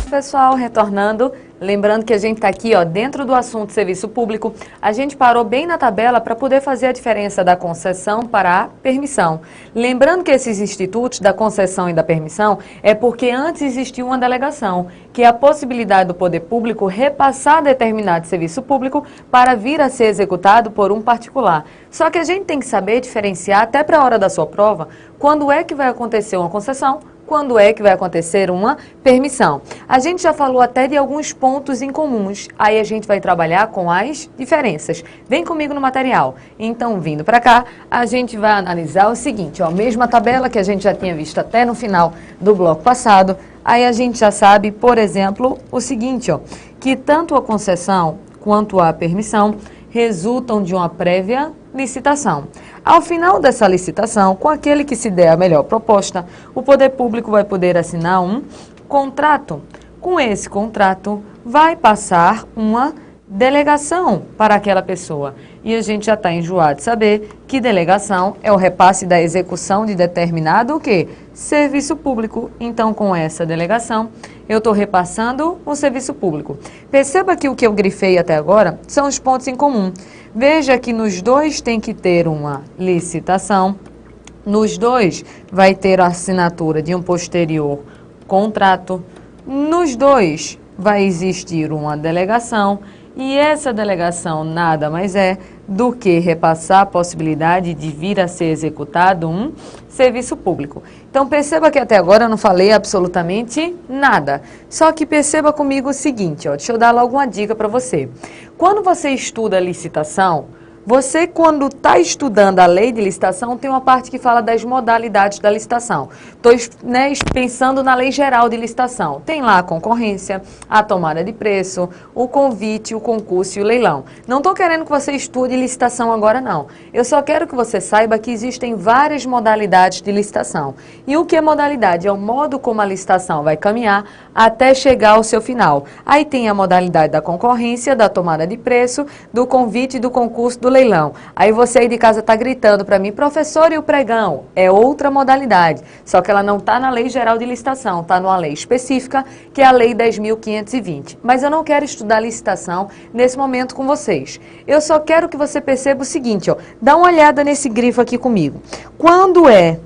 pessoal, retornando, lembrando que a gente está aqui dentro do assunto serviço público, a gente parou bem na tabela para poder fazer a diferença da concessão para a permissão. Lembrando que esses institutos da concessão e da permissão é porque antes existia uma delegação, que é a possibilidade do poder público repassar determinado serviço público para vir a ser executado por um particular. Só que a gente tem que saber diferenciar, até para a hora da sua prova, quando é que vai acontecer uma concessão, quando é que vai acontecer uma permissão. A gente já falou até de alguns pontos em comuns, aí a gente vai trabalhar com as diferenças. Vem comigo no material. Então, vindo para cá, a gente vai analisar o seguinte, mesma tabela que a gente já tinha visto até no final do bloco passado, aí a gente já sabe, por exemplo, o seguinte, que tanto a concessão quanto a permissão resultam de uma prévia licitação. Ao final dessa licitação, com aquele que se der a melhor proposta, o poder público vai poder assinar um contrato. Com esse contrato, vai passar uma delegação para aquela pessoa. E a gente já está enjoado de saber que delegação é o repasse da execução de determinado o quê? Serviço público. Então, com essa delegação, eu estou repassando um serviço público. Perceba que o que eu grifei até agora são os pontos em comum. Veja que nos dois tem que ter uma licitação, nos dois vai ter a assinatura de um posterior contrato, nos dois vai existir uma delegação e essa delegação nada mais é do que repassar a possibilidade de vir a ser executado um serviço público. Então perceba que até agora eu não falei absolutamente nada. Só que perceba comigo o seguinte, deixa eu dar logo uma dica para você. Quando você estuda licitação, você, quando está estudando a lei de licitação, tem uma parte que fala das modalidades da licitação. Estou pensando na lei geral de licitação. Tem lá a concorrência, a tomada de preço, o convite, o concurso e o leilão. Não estou querendo que você estude licitação agora, não. Eu só quero que você saiba que existem várias modalidades de licitação. E o que é modalidade? É o modo como a licitação vai caminhar até chegar ao seu final. Aí tem a modalidade da concorrência, da tomada de preço, do convite, do concurso, do leilão. Aí você aí de casa está gritando para mim, professor, e o pregão? É outra modalidade, só que ela não está na Lei Geral de Licitação, está numa lei específica, que é a Lei 10.520. Mas eu não quero estudar licitação nesse momento com vocês. Eu só quero que você perceba o seguinte, dá uma olhada nesse grifo aqui comigo. Quando é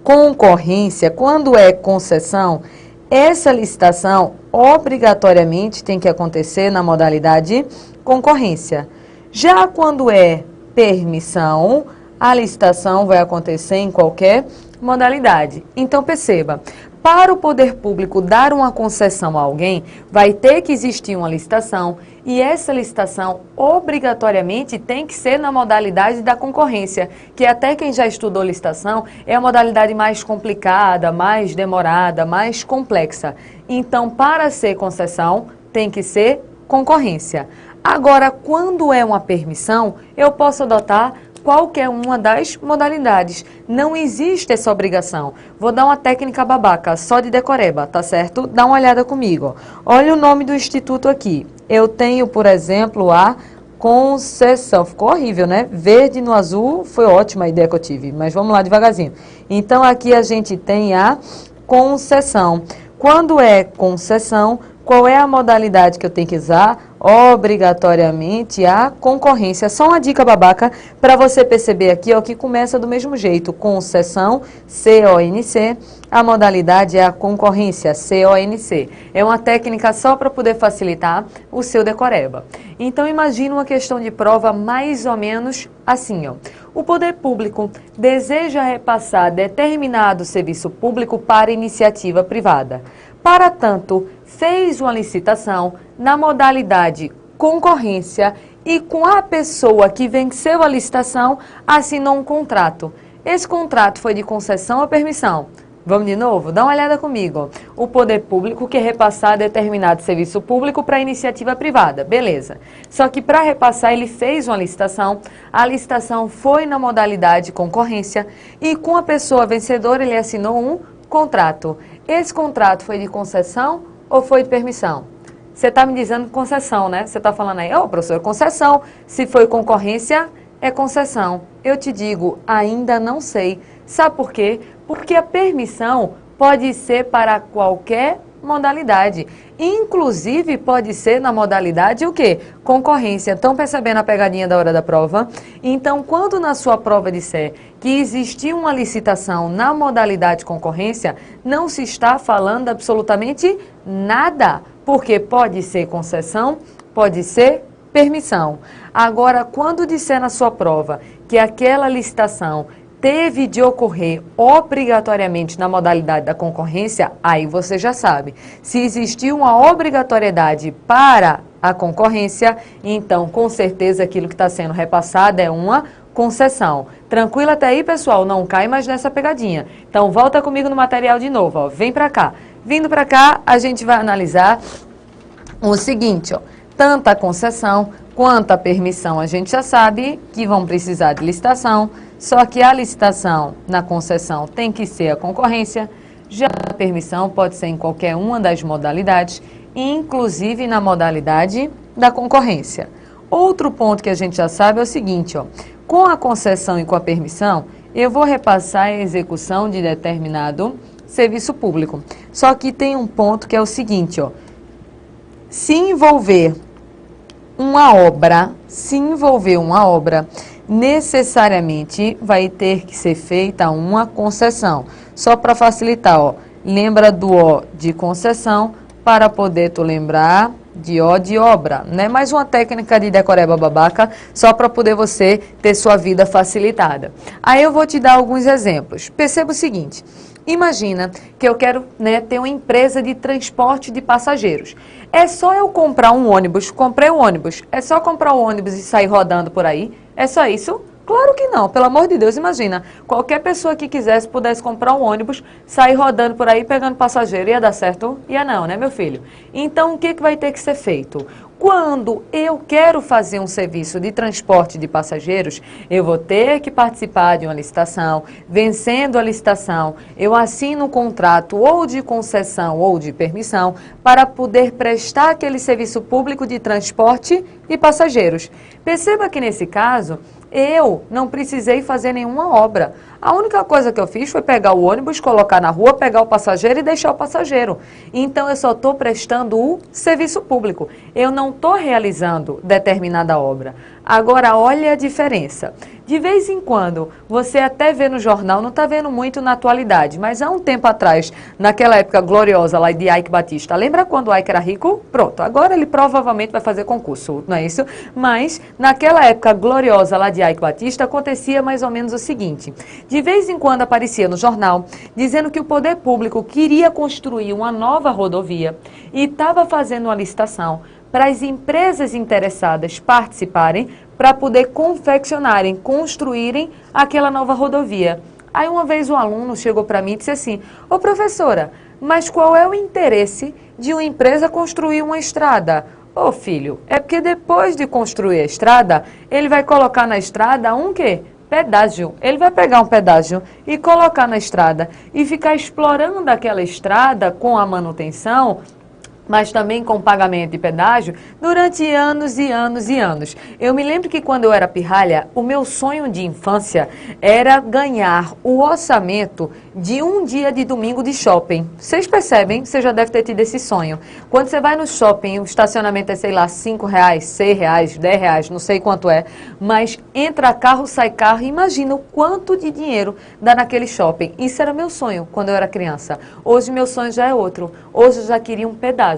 concorrência, quando é concessão, essa licitação obrigatoriamente tem que acontecer na modalidade concorrência. Já quando é permissão, a licitação vai acontecer em qualquer modalidade. Então perceba, para o poder público dar uma concessão a alguém, vai ter que existir uma licitação e essa licitação obrigatoriamente tem que ser na modalidade da concorrência, que até quem já estudou licitação é a modalidade mais complicada, mais demorada, mais complexa. Então, para ser concessão, tem que ser concorrência. Agora, quando é uma permissão, eu posso adotar qualquer uma das modalidades. Não existe essa obrigação. Vou dar uma técnica babaca, só de decoreba, tá certo? Dá uma olhada comigo. Olha o nome do instituto aqui. Eu tenho, por exemplo, a concessão. Ficou horrível, né? Verde no azul, foi ótima a ideia que eu tive, mas vamos lá devagarzinho. Então, aqui a gente tem a concessão. Quando é concessão, qual é a modalidade que eu tenho que usar? Obrigatoriamente a concorrência. Só uma dica babaca para você perceber aqui, que começa do mesmo jeito. Concessão, C-O-N-C. A modalidade é a concorrência, C-O-N-C. É uma técnica só para poder facilitar o seu decoreba. Então, imagine uma questão de prova mais ou menos assim, O poder público deseja repassar determinado serviço público para iniciativa privada. Para tanto, fez uma licitação na modalidade concorrência e com a pessoa que venceu a licitação assinou um contrato. Esse contrato foi de concessão ou permissão? Vamos de novo? Dá uma olhada comigo. O poder público quer repassar determinado serviço público para iniciativa privada. Beleza. Só que para repassar ele fez uma licitação, a licitação foi na modalidade concorrência e com a pessoa vencedora ele assinou um contrato. Esse contrato foi de concessão ou foi de permissão? Você está me dizendo concessão, né? Você está falando aí, professor, concessão. Se foi concorrência, é concessão. Eu te digo, ainda não sei. Sabe por quê? Porque a permissão pode ser para qualquer modalidade. Inclusive, pode ser na modalidade o quê? Concorrência. Estão percebendo a pegadinha da hora da prova? Então, quando na sua prova disser que existiu uma licitação na modalidade concorrência, não se está falando absolutamente nada, porque pode ser concessão, pode ser permissão. Agora, quando disser na sua prova que aquela licitação teve de ocorrer obrigatoriamente na modalidade da concorrência, aí você já sabe. Se existiu uma obrigatoriedade para a concorrência, então com certeza aquilo que está sendo repassado é uma concessão. Tranquilo até aí, pessoal? Não cai mais nessa pegadinha. Então volta comigo no material de novo, ó. Vem para cá. Vindo para cá, a gente vai analisar o seguinte, ó. Tanto a concessão quanto a permissão, a gente já sabe que vão precisar de licitação, só que a licitação na concessão tem que ser a concorrência, já a permissão pode ser em qualquer uma das modalidades, inclusive na modalidade da concorrência. Outro ponto que a gente já sabe é o seguinte, ó, com a concessão e com a permissão, eu vou repassar a execução de determinado serviço público. Só que tem um ponto que é o seguinte, ó, se envolver uma obra, necessariamente vai ter que ser feita uma concessão. Só para facilitar, ó, lembra do O de concessão para poder tu lembrar de O de obra, né? Mais uma técnica de decoreba babaca, só para poder você ter sua vida facilitada. Aí eu vou te dar alguns exemplos. Perceba o seguinte, imagina que eu quero, né, ter uma empresa de transporte de passageiros. É só eu comprar um ônibus, comprei um ônibus, é só comprar o ônibus e sair rodando por aí? É só isso? Claro que não, pelo amor de Deus, imagina, qualquer pessoa que quisesse, pudesse comprar um ônibus, sair rodando por aí, pegando passageiro, ia dar certo? Ia não, né, meu filho? Então, o que vai ter que ser feito? Quando eu quero fazer um serviço de transporte de passageiros, eu vou ter que participar de uma licitação. Vencendo a licitação, eu assino um contrato ou de concessão ou de permissão para poder prestar aquele serviço público de transporte de passageiros. Perceba que nesse caso, eu não precisei fazer nenhuma obra. A única coisa que eu fiz foi pegar o ônibus, colocar na rua, pegar o passageiro e deixar o passageiro. Então, eu só estou prestando o serviço público. Eu não estou realizando determinada obra. Agora, olha a diferença. De vez em quando, você até vê no jornal, não está vendo muito na atualidade, mas há um tempo atrás, naquela época gloriosa lá de Ike Batista, lembra quando o Ike era rico? Pronto, agora ele provavelmente vai fazer concurso, não é isso? Mas, naquela época gloriosa lá de Ike Batista, acontecia mais ou menos o seguinte, de vez em quando aparecia no jornal, dizendo que o poder público queria construir uma nova rodovia e estava fazendo uma licitação para as empresas interessadas participarem, para poder confeccionarem, construírem aquela nova rodovia. Aí uma vez um aluno chegou para mim e disse assim, ô professora, mas qual é o interesse de uma empresa construir uma estrada? Ô filho, é porque depois de construir a estrada, ele vai colocar na estrada um quê? Pedágio. Ele vai pegar um pedágio e colocar na estrada e ficar explorando aquela estrada com a manutenção, mas também com pagamento de pedágio, durante anos e anos e anos. Eu me lembro que quando eu era pirralha, o meu sonho de infância era ganhar o orçamento de um dia de domingo de shopping. Vocês percebem? Você já deve ter tido esse sonho. Quando você vai no shopping, o estacionamento é, sei lá, R$5, R$6, R$10, não sei quanto é, mas entra carro, sai carro, imagina o quanto de dinheiro dá naquele shopping. Isso era meu sonho quando eu era criança. Hoje meu sonho já é outro. Hoje eu já queria um pedágio.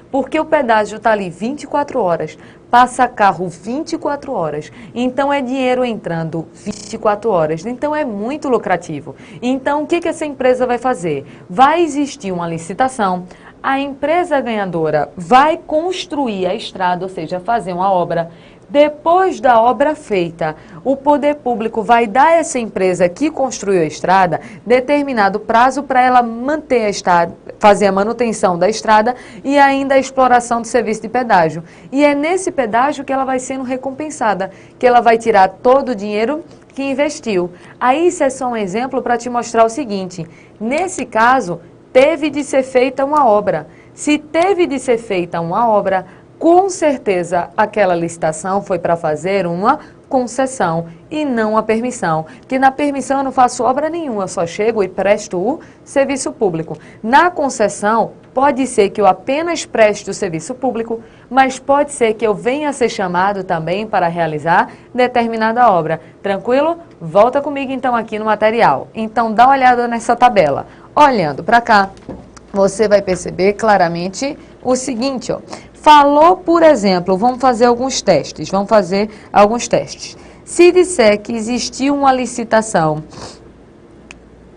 Porque o pedágio está ali 24 horas, passa carro 24 horas, então é dinheiro entrando 24 horas, então é muito lucrativo. Então o que essa empresa vai fazer? Vai existir uma licitação, a empresa ganhadora vai construir a estrada, ou seja, fazer uma obra. Depois da obra feita, o poder público vai dar a essa empresa que construiu a estrada determinado prazo para ela manter a estrada, fazer a manutenção da estrada e ainda a exploração do serviço de pedágio. E é nesse pedágio que ela vai sendo recompensada, que ela vai tirar todo o dinheiro que investiu. Aí isso é só um exemplo para te mostrar o seguinte, nesse caso, teve de ser feita uma obra. Se teve de ser feita uma obra, com certeza aquela licitação foi para fazer uma concessão e não a permissão. Porque na permissão eu não faço obra nenhuma, eu só chego e presto o serviço público. Na concessão, pode ser que eu apenas preste o serviço público, mas pode ser que eu venha a ser chamado também para realizar determinada obra. Tranquilo? Volta comigo então aqui no material. Então dá uma olhada nessa tabela. Olhando para cá, você vai perceber claramente o seguinte, ó. Falou, por exemplo, vamos fazer alguns testes. Se disser que existiu uma licitação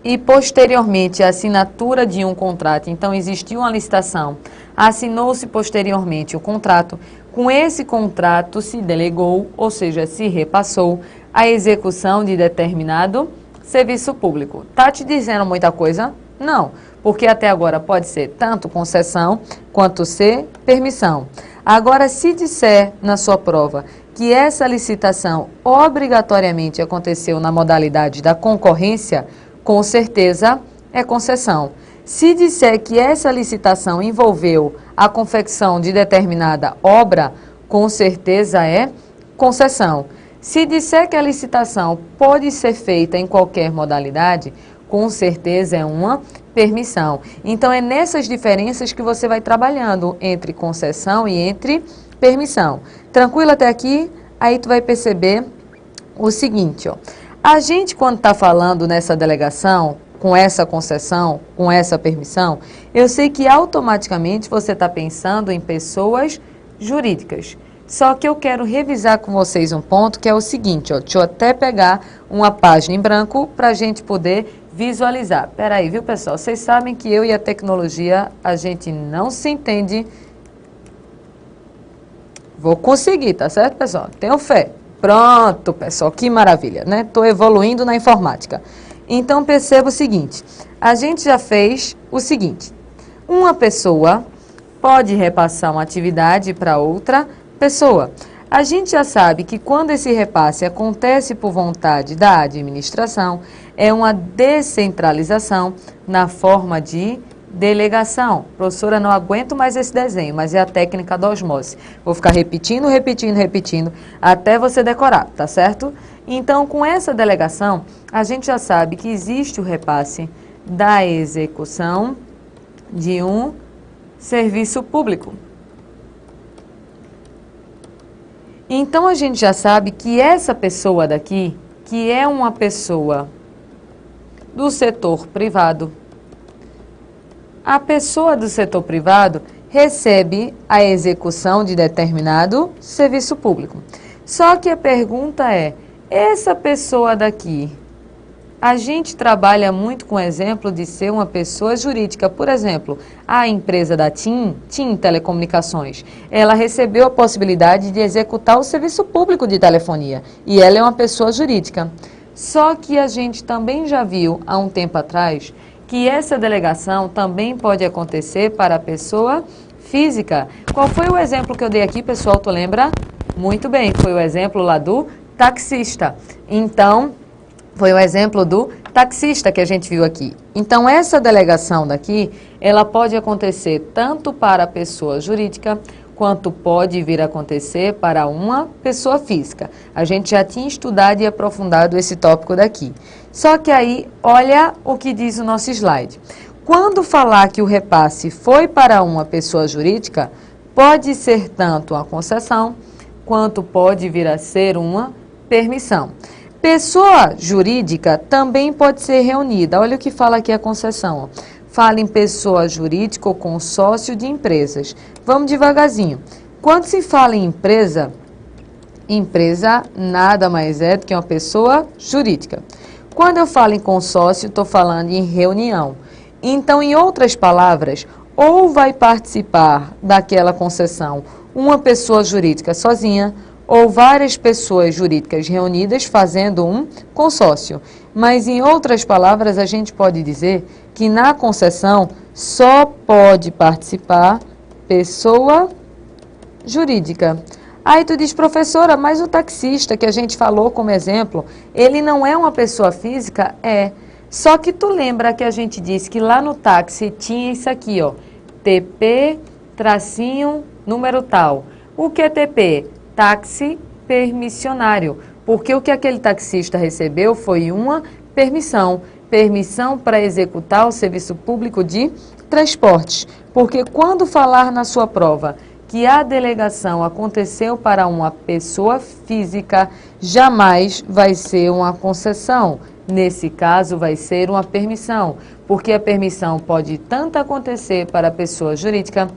e posteriormente a assinatura de um contrato, então existiu uma licitação, assinou-se posteriormente o contrato, com esse contrato se delegou, ou seja, se repassou a execução de determinado serviço público. Tá te dizendo muita coisa? Não, porque até agora pode ser tanto concessão quanto ser permissão. Agora, se disser na sua prova que essa licitação obrigatoriamente aconteceu na modalidade da concorrência, com certeza é concessão. Se disser que essa licitação envolveu a confecção de determinada obra, com certeza é concessão. Se disser que a licitação pode ser feita em qualquer modalidade, com certeza é uma permissão. Então, é nessas diferenças que você vai trabalhando entre concessão e entre permissão. Tranquilo até aqui? Aí tu vai perceber o seguinte, ó. A gente, quando está falando nessa delegação, com essa concessão, com essa permissão, eu sei que automaticamente você está pensando em pessoas jurídicas. Só que eu quero revisar com vocês um ponto que é o seguinte, ó. Deixa eu até pegar uma página em branco para a gente poder visualizar. Peraí, viu, pessoal? Vocês sabem que eu e a tecnologia, a gente não se entende. Vou conseguir, tá certo, pessoal? Tenho fé. Pronto, pessoal, que maravilha, né? Estou evoluindo na informática. Então, perceba o seguinte, a gente já fez o seguinte, uma pessoa pode repassar uma atividade para outra pessoa. A gente já sabe que quando esse repasse acontece por vontade da administração, é uma descentralização na forma de delegação. Professora, não aguento mais esse desenho, mas é a técnica da osmose. Vou ficar repetindo, até você decorar, tá certo? Então, com essa delegação, a gente já sabe que existe o repasse da execução de um serviço público. Então, a gente já sabe que essa pessoa daqui, que é uma pessoa do setor privado, a pessoa do setor privado recebe a execução de determinado serviço público. Só que a pergunta é, essa pessoa daqui, a gente trabalha muito com o exemplo de ser uma pessoa jurídica. Por exemplo, a empresa da TIM Telecomunicações, ela recebeu a possibilidade de executar o serviço público de telefonia e ela é uma pessoa jurídica. Só que a gente também já viu há um tempo atrás que essa delegação também pode acontecer para a pessoa física. Qual foi o exemplo que eu dei aqui, pessoal? Tu lembra? Muito bem, foi o exemplo lá do taxista. Então, foi o exemplo do taxista que a gente viu aqui. Então, essa delegação daqui, ela pode acontecer tanto para a pessoa jurídica, quanto pode vir a acontecer para uma pessoa física. A gente já tinha estudado e aprofundado esse tópico daqui. Só que aí, olha o que diz o nosso slide. Quando falar que o repasse foi para uma pessoa jurídica, pode ser tanto uma concessão, quanto pode vir a ser uma permissão. Pessoa jurídica também pode ser reunida. Olha o que fala aqui a concessão. Fala em pessoa jurídica ou consórcio de empresas. Vamos devagarzinho. Quando se fala em empresa, empresa nada mais é do que uma pessoa jurídica. Quando eu falo em consórcio, estou falando em reunião. Então, em outras palavras, ou vai participar daquela concessão uma pessoa jurídica sozinha, ou várias pessoas jurídicas reunidas fazendo um consórcio. Mas, em outras palavras, a gente pode dizer que na concessão só pode participar pessoa jurídica. Aí tu diz, professora, mas o taxista que a gente falou como exemplo, ele não é uma pessoa física? É. Só que tu lembra que a gente disse que lá no táxi tinha isso aqui, ó, TP, tracinho, número tal. O que é TP? Táxi permissionário. Porque o que aquele taxista recebeu foi uma permissão. Permissão para executar o serviço público de transportes. Porque quando falar na sua prova que a delegação aconteceu para uma pessoa física, jamais vai ser uma concessão. Nesse caso, vai ser uma permissão, porque a permissão pode tanto acontecer para a pessoa jurídica,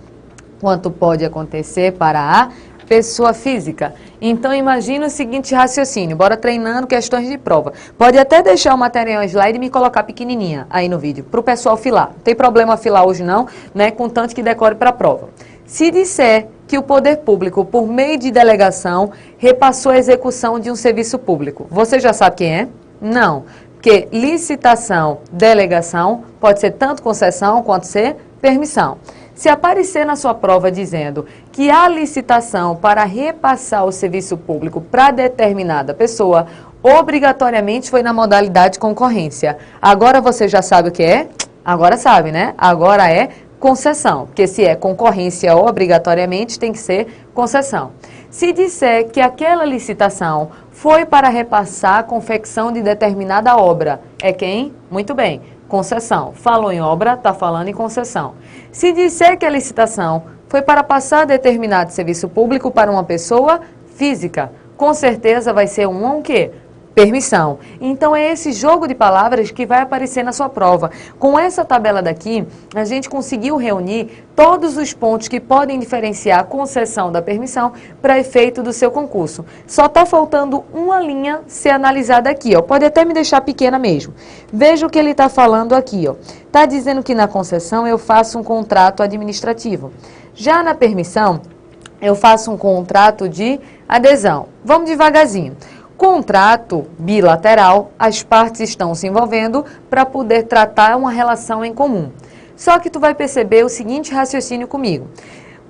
quanto pode acontecer para a pessoa física. Então, imagina o seguinte raciocínio, bora treinando questões de prova. Pode até deixar o material em slide e me colocar pequenininha aí no vídeo, para o pessoal filar. Não tem problema filar hoje não, né, contanto que decore para a prova. Se disser que o poder público, por meio de delegação, repassou a execução de um serviço público, você já sabe quem é? Não, porque licitação, delegação, pode ser tanto concessão quanto ser permissão. Se aparecer na sua prova dizendo que a licitação para repassar o serviço público para determinada pessoa, obrigatoriamente foi na modalidade concorrência. Agora você já sabe o que é? Agora sabe, né? Agora é concessão, porque se é concorrência obrigatoriamente tem que ser concessão. Se disser que aquela licitação foi para repassar a confecção de determinada obra, é quem? Muito bem, concessão. Falou em obra, está falando em concessão. Se disser que a licitação foi para passar determinado serviço público para uma pessoa física, com certeza vai ser um quê? Permissão. Então, é esse jogo de palavras que vai aparecer na sua prova. Com essa tabela daqui, a gente conseguiu reunir todos os pontos que podem diferenciar a concessão da permissão para efeito do seu concurso. Só está faltando uma linha ser analisada aqui, ó. Pode até me deixar pequena mesmo. Veja o que ele está falando aqui, ó. Está dizendo que na concessão eu faço um contrato administrativo. Já na permissão, eu faço um contrato de adesão. Vamos devagarzinho. Contrato bilateral, as partes estão se envolvendo para poder tratar uma relação em comum. Só que tu vai perceber o seguinte raciocínio comigo.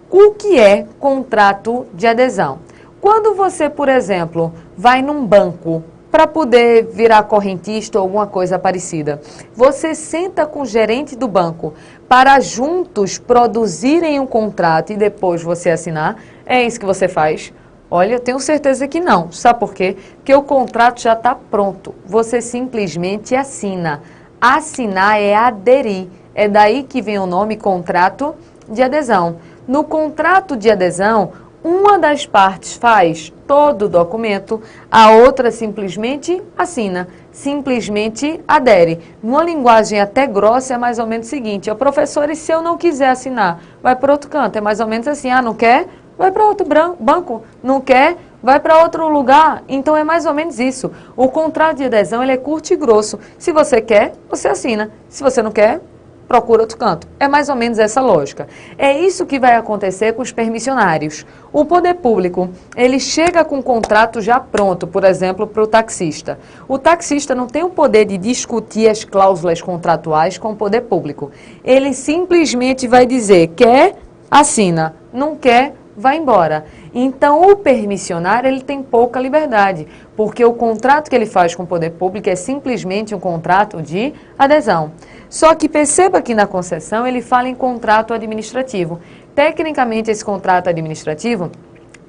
O que é contrato de adesão? Quando você, por exemplo, vai num banco para poder virar correntista ou alguma coisa parecida, você senta com o gerente do banco para juntos produzirem um contrato e depois você assinar, é isso que você faz? Olha, eu tenho certeza que não. Sabe por quê? Porque o contrato já está pronto. Você simplesmente assina. Assinar é aderir. É daí que vem o nome contrato de adesão. No contrato de adesão, uma das partes faz todo o documento, a outra simplesmente assina, simplesmente adere. Numa linguagem até grossa é mais ou menos o seguinte, professor, e se eu não quiser assinar? Vai para outro canto, é mais ou menos assim, não quer? Vai para outro banco, não quer? Vai para outro lugar. Então é mais ou menos isso. O contrato de adesão ele é curto e grosso. Se você quer, você assina. Se você não quer, procura outro canto. É mais ou menos essa lógica. É isso que vai acontecer com os permissionários. O poder público, ele chega com o contrato já pronto, por exemplo, para o taxista. O taxista não tem o poder de discutir as cláusulas contratuais com o poder público. Ele simplesmente vai dizer, quer, assina, não quer, vai embora. Então, o permissionário, ele tem pouca liberdade, porque o contrato que ele faz com o poder público é simplesmente um contrato de adesão. Só que perceba que na concessão ele fala em contrato administrativo. Tecnicamente, esse contrato administrativo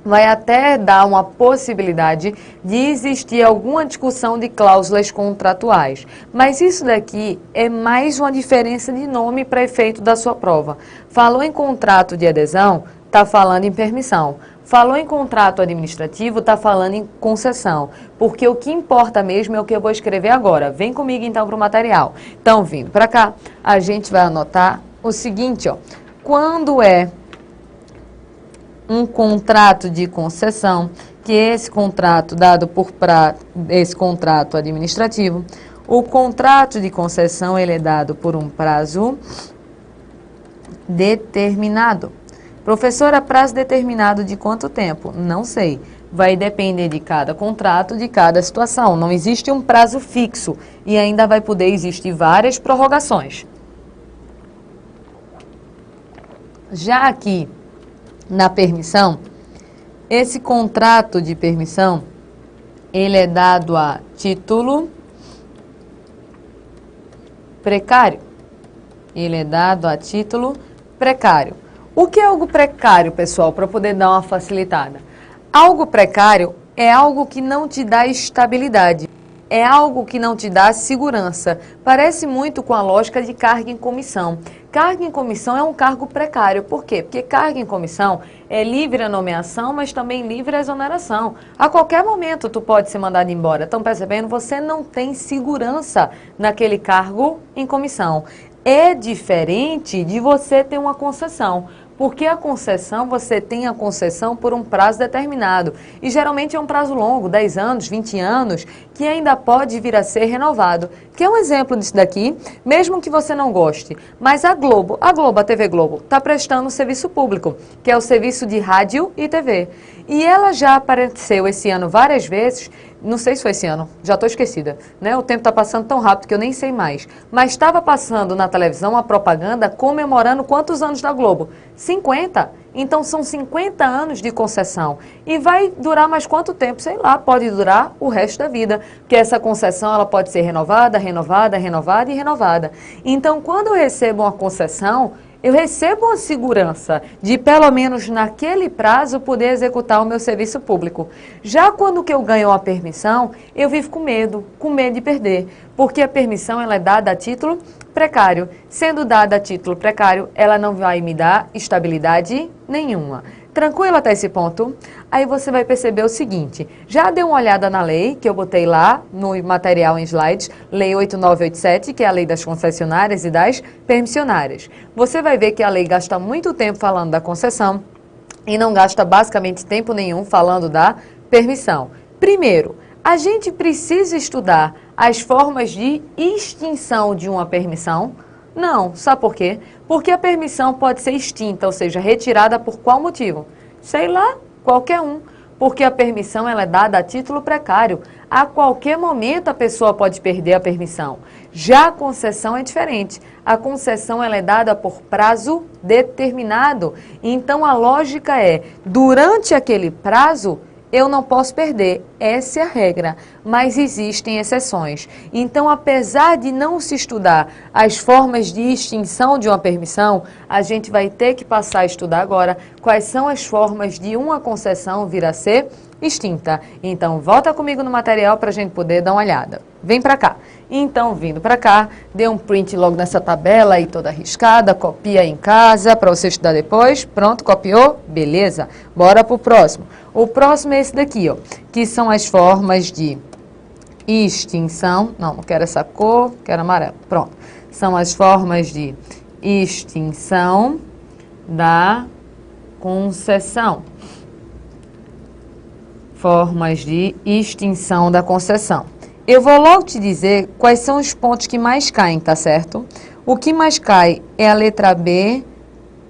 vai até dar uma possibilidade de existir alguma discussão de cláusulas contratuais. Mas isso daqui é mais uma diferença de nome para efeito da sua prova. Falou em contrato de adesão, está falando em permissão. Falou em contrato administrativo, está falando em concessão. Porque o que importa mesmo é o que eu vou escrever agora. Vem comigo então para o material. Então, vindo para cá, a gente vai anotar o seguinte, ó. Quando é um contrato de concessão, que é esse contrato dado por esse contrato administrativo, o contrato de concessão ele é dado por um prazo determinado. Professora, prazo determinado de quanto tempo? Não sei. Vai depender de cada contrato, de cada situação. Não existe um prazo fixo e ainda vai poder existir várias prorrogações. Já aqui na permissão, esse contrato de permissão, ele é dado a título precário. Ele é dado a título precário. O que é algo precário, pessoal, para poder dar uma facilitada? Algo precário é algo que não te dá estabilidade. É algo que não te dá segurança. Parece muito com a lógica de carga em comissão. Carga em comissão é um cargo precário. Por quê? Porque carga em comissão é livre a nomeação, mas também livre a exoneração. A qualquer momento tu pode ser mandado embora. Estão percebendo? Você não tem segurança naquele cargo em comissão. É diferente de você ter uma concessão. Porque a concessão, você tem a concessão por um prazo determinado. E geralmente é um prazo longo, 10 anos, 20 anos, que ainda pode vir a ser renovado. Que é um exemplo disso daqui, mesmo que você não goste. Mas a TV Globo, está prestando um serviço público, que é o serviço de rádio e TV. E ela já apareceu esse ano várias vezes, não sei se foi esse ano, já estou esquecida, né? O tempo está passando tão rápido que eu nem sei mais. Mas estava passando na televisão uma propaganda comemorando quantos anos da Globo? 50. Então são 50 anos de concessão. E vai durar mais quanto tempo? Sei lá, pode durar o resto da vida. Porque essa concessão ela pode ser renovada, renovada, renovada e renovada. Então quando eu recebo uma concessão, eu recebo uma segurança de, pelo menos naquele prazo, poder executar o meu serviço público. Já quando que eu ganho uma permissão, eu vivo com medo de perder. Porque a permissão ela é dada a título precário. Sendo dada a título precário, ela não vai me dar estabilidade nenhuma. Tranquilo até esse ponto? Aí você vai perceber o seguinte, já deu uma olhada na lei que eu botei lá no material em slides, Lei 8987, que é a lei das concessionárias e das permissionárias. Você vai ver que a lei gasta muito tempo falando da concessão e não gasta basicamente tempo nenhum falando da permissão. Primeiro, a gente precisa estudar as formas de extinção de uma permissão. Não, sabe por quê? Porque a permissão pode ser extinta, ou seja, retirada por qual motivo? Sei lá, qualquer um. Porque a permissão ela é dada a título precário. A qualquer momento a pessoa pode perder a permissão. Já a concessão é diferente. A concessão ela é dada por prazo determinado. Então a lógica é, durante aquele prazo, eu não posso perder, essa é a regra, mas existem exceções. Então, apesar de não se estudar as formas de extinção de uma permissão, a gente vai ter que passar a estudar agora quais são as formas de uma concessão vir a ser extinta. Então, volta comigo no material para a gente poder dar uma olhada. Vem para cá. Então, vindo para cá, dê um print logo nessa tabela aí toda arriscada, copia aí em casa para você estudar depois. Pronto, copiou? Beleza. Bora para o próximo. O próximo é esse daqui, ó, que são as formas de extinção. Não quero essa cor, quero amarelo. Pronto. São as formas de extinção da concessão. Formas de extinção da concessão. Eu vou logo te dizer quais são os pontos que mais caem, tá certo? O que mais cai é a letra B,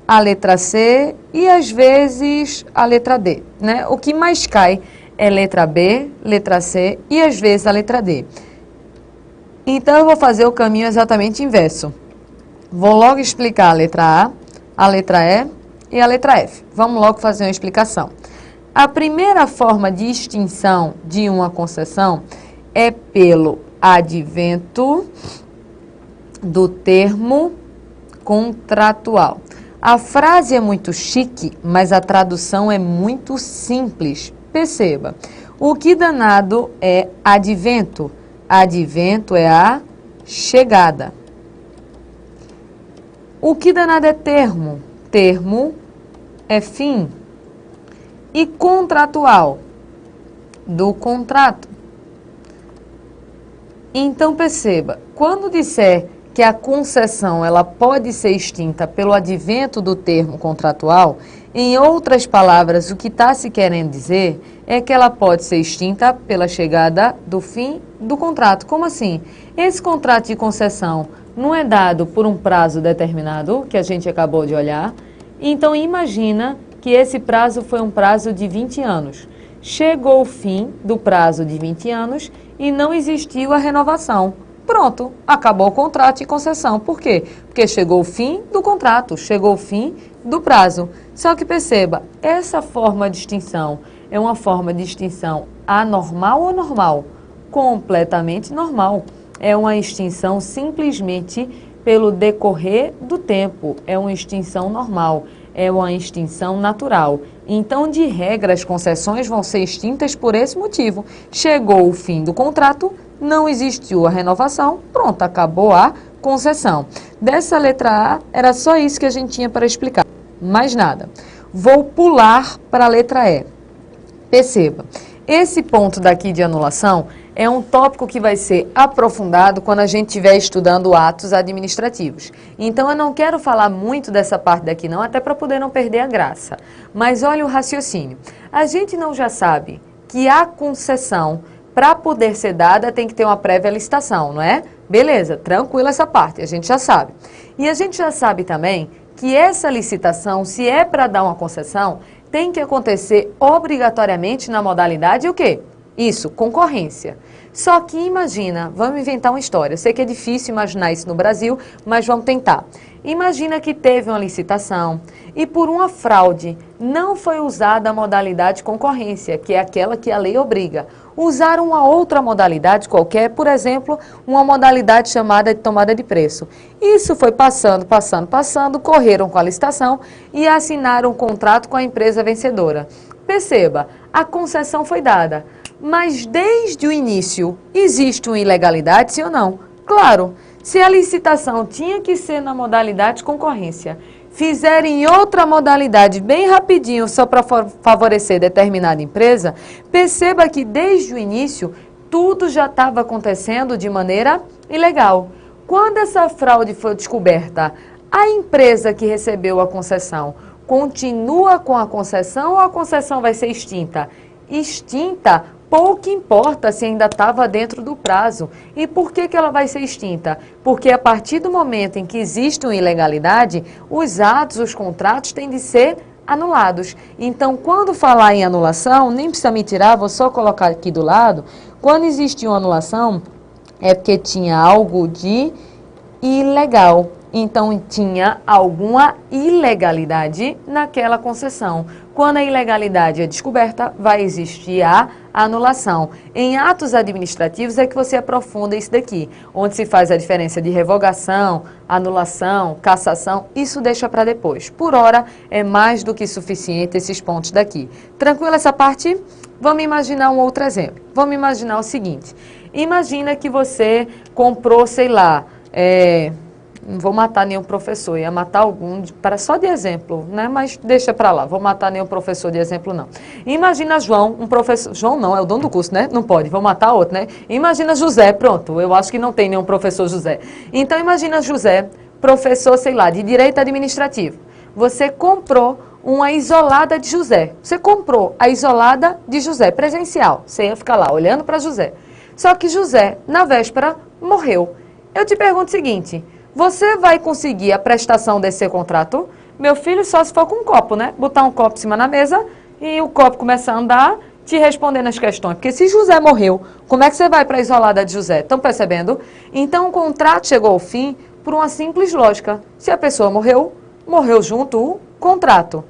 a letra C e às vezes a letra D, né? O que mais cai é letra B, letra C e às vezes a letra D. Então eu vou fazer o caminho exatamente inverso. Vou logo explicar a letra E e a letra F. Vamos logo fazer uma explicação. A primeira forma de extinção de uma concessão é pelo advento do termo contratual. A frase é muito chique, mas a tradução é muito simples. Perceba, o que danado é advento? Advento é a chegada. O que danado é termo? Termo é fim. E contratual? Do contrato. Então perceba, quando disser que a concessão ela pode ser extinta pelo advento do termo contratual, em outras palavras, o que está se querendo dizer é que ela pode ser extinta pela chegada do fim do contrato. Como assim? Esse contrato de concessão não é dado por um prazo determinado, que a gente acabou de olhar. Então imagina que esse prazo foi um prazo de 20 anos. Chegou o fim do prazo de 20 anos e não existiu a renovação. Pronto, acabou o contrato de concessão. Por quê? Porque chegou o fim do contrato, chegou o fim do prazo. Só que perceba, essa forma de extinção é uma forma de extinção anormal ou normal? Completamente normal. É uma extinção simplesmente pelo decorrer do tempo. É uma extinção normal. é uma extinção natural. Então, de regra, as concessões vão ser extintas por esse motivo. Chegou o fim do contrato, não existiu a renovação, pronto, acabou a concessão. Dessa letra A, era só isso que a gente tinha para explicar, mais nada. Vou pular para a letra E. Perceba, esse ponto daqui de anulação é um tópico que vai ser aprofundado quando a gente estiver estudando atos administrativos. Então, eu não quero falar muito dessa parte daqui não, até para poder não perder a graça. Mas olha o raciocínio. A gente não já sabe que a concessão, para poder ser dada, tem que ter uma prévia licitação, não é? Beleza, tranquilo essa parte, a gente já sabe. E a gente já sabe também que essa licitação, se é para dar uma concessão, tem que acontecer obrigatoriamente na modalidade o quê? Isso, concorrência. Só que imagina, vamos inventar uma história. Eu sei que é difícil imaginar isso no Brasil, mas vamos tentar. Imagina que teve uma licitação e por uma fraude não foi usada a modalidade concorrência, que é aquela que a lei obriga. Usaram uma outra modalidade qualquer, por exemplo, uma modalidade chamada de tomada de preço. Isso foi passando, correram com a licitação e assinaram um contrato com a empresa vencedora. Perceba, a concessão foi dada. Mas desde o início, existe uma ilegalidade, sim ou não? Claro, se a licitação tinha que ser na modalidade concorrência, fizerem outra modalidade bem rapidinho só para favorecer determinada empresa, perceba que desde o início, tudo já estava acontecendo de maneira ilegal. Quando essa fraude foi descoberta, a empresa que recebeu a concessão continua com a concessão ou a concessão vai ser extinta? Extinta, pouco importa se ainda estava dentro do prazo. E por que ela vai ser extinta? Porque a partir do momento em que existe uma ilegalidade, os atos, os contratos têm de ser anulados. Então, quando falar em anulação, nem precisa me tirar, vou só colocar aqui do lado. Quando existe uma anulação, é porque tinha algo de ilegal. Então, tinha alguma ilegalidade naquela concessão. Quando a ilegalidade é descoberta, vai existir a anulação. Em atos administrativos é que você aprofunda isso daqui, onde se faz a diferença de revogação, anulação, cassação, isso deixa para depois. Por hora, é mais do que suficiente esses pontos daqui. Tranquilo essa parte? Vamos imaginar um outro exemplo. Vamos imaginar o seguinte. Imagina que você comprou, sei lá, não vou matar nenhum professor, ia matar algum, só de exemplo, né? Mas deixa pra lá, vou matar nenhum professor de exemplo, não. Imagina João, um professor, João não, é o dono do curso, né? Não pode, vou matar outro, né? Imagina José, pronto, eu acho que não tem nenhum professor José. Então imagina José, professor, sei lá, de direito administrativo. Você comprou uma isolada de José. Você comprou a isolada de José, presencial. Você ia ficar lá olhando para José. Só que José, na véspera, morreu. Eu te pergunto o seguinte: você vai conseguir a prestação desse seu contrato? Meu filho, só se for com um copo, né? Botar um copo em cima na mesa e o copo começa a andar, te respondendo as questões. Porque se José morreu, como é que você vai para a isolada de José? Estão percebendo? Então, o contrato chegou ao fim por uma simples lógica. Se a pessoa morreu, morreu junto o contrato.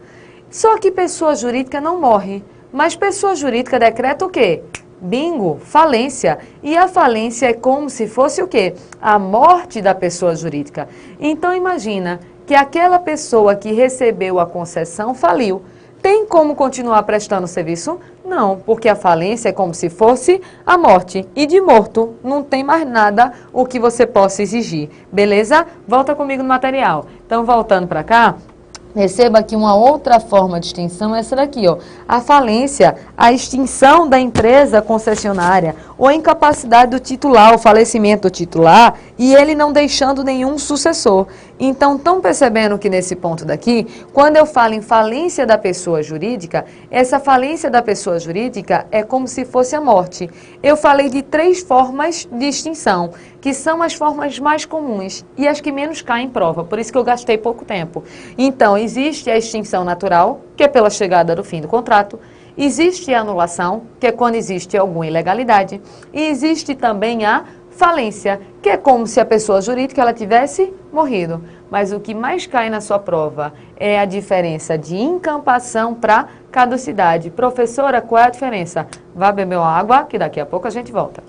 Só que pessoa jurídica não morre. Mas pessoa jurídica decreta o quê? Bingo, falência. E a falência é como se fosse o quê? A morte da pessoa jurídica. Então imagina que aquela pessoa que recebeu a concessão faliu. Tem como continuar prestando serviço? Não, porque a falência é como se fosse a morte. E de morto não tem mais nada o que você possa exigir. Beleza? Volta comigo no material. Então, voltando para cá, perceba que uma outra forma de extinção é essa daqui, ó. A falência, a extinção da empresa concessionária, ou a incapacidade do titular, o falecimento do titular, e ele não deixando nenhum sucessor. Então, estão percebendo que nesse ponto daqui, quando eu falo em falência da pessoa jurídica, essa falência da pessoa jurídica é como se fosse a morte. Eu falei de 3 formas de extinção, que são as formas mais comuns e as que menos caem em prova, por isso que eu gastei pouco tempo. Então, existe a extinção natural, que é pela chegada do fim do contrato. Existe a anulação, que é quando existe alguma ilegalidade. E existe também a falência, que é como se a pessoa jurídica ela tivesse morrido. Mas o que mais cai na sua prova é a diferença de incampação para caducidade. Professora, qual é a diferença? Vá beber uma água, que daqui a pouco a gente volta.